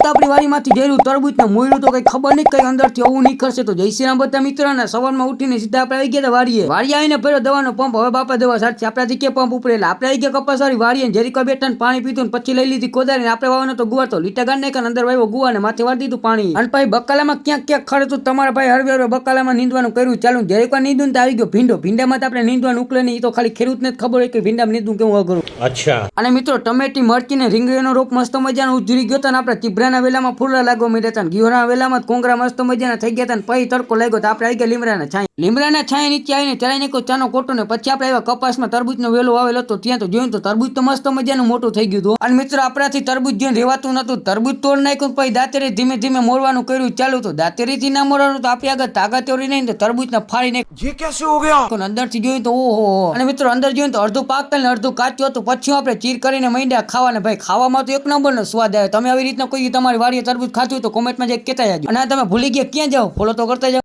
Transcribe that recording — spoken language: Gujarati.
આપણી વાડીમાંથી જેરું તરબૂચ ને મોયરું તો કઈ ખબર નહીં કઈ અંદરથી આવું નીકળશે. તો જય શ્રી રામ બધા મિત્રોને. સવારમાં ઉઠીને સીધા આપણે આવી ગયા વાડીએ આવીને ભર્યો દવાનો પંપ. હવે બાપા દવા સાચી આપણાથી કે પંપ ઉપડેલા આપણે આવી ગયા કપાસવાળી વાડીએ જેરીકો બેઠા પાણી પીધું પછી લઈ લીધી કોદારી. આપણે વાવવાનો તો ગુવાર તો લીટા ગાંડ નાખ્યા અંદર વાવ્યો ગુવાર ને માથે વાળી દીધું પાણી. અને પછી બકાલામાં ક્યાંક ખડતું તમારા ભાઈ હરવે બકાલામાં નીંદવાનું કર્યું ચાલુ. જેરીકો નીંદું તો આવી ગયો ભીંડો. ભીંડામાં આપણે નીંદવાનું ઉકલે નહીં, તો ખાલી ખેડૂતને જ ખબર હોય કે ભીંડામાં નીંદું કેવું અઘરું. અચ્છા. અને મિત્રો ટમેટી મરચી ને રીંગણીનો રોપ મસ્ત મજાનો ઉજરી ગયો હતો ને આપણે ચીભરાના વેલામાં ફૂલરા લાગવા માંડ્યા હતા. ગિયોરના વેલામાં કોંગરા મસ્ત મજાના થઈ ગયા હતા. પછી તડકો લાગ્યો તો આપણે આવી ગયા લીમડાના છાંય નીચે આવીને ચડાઈ નાખ્યો ચાનો કોટો ને પછી આપણે આવ્યા કપાસમાં તરબૂચનો વેલો આવેલો હતો. ત્યાં તો જોયું તો તરબૂચ તો મસ્ત મજાનું મોટું થઈ ગયું હતું. અને મિત્રો આપણાથી તરબૂચ જોઈને રહેવાતું નતું. તરબૂચ તોડ નાખ્યું પછી દાંતેરી ધીમે ધીમે મોરવાનું કર્યું ચાલુ. તો દાંતેરીથી ના મોરવાનું તો આપણી આગળ તાકાત તોડી નહીં તો તરબૂચને ફાડી નાખ્યું. ये कैसे हो गया? અંદરથી જોયું તો ઓહો. અને મિત્રો અંદર જોયું તો અડધું પાકલ ને અડધું કાચું હતું. પછી આપણે ચીર કરીને માંડ્યા ખાવાને. ભાઈ ખાવામાં તો એક નંબરનો સ્વાદ આવે. તમે આવી રીતના કોઈ તમારી વાડીએ તરબૂચ ખાતું તો કોમેન્ટમાં જઈ કહેતા જાજો. અને તમે ભૂલી ગયા ક્યાં જાઓ ફોલો તો કરતા જાઓ.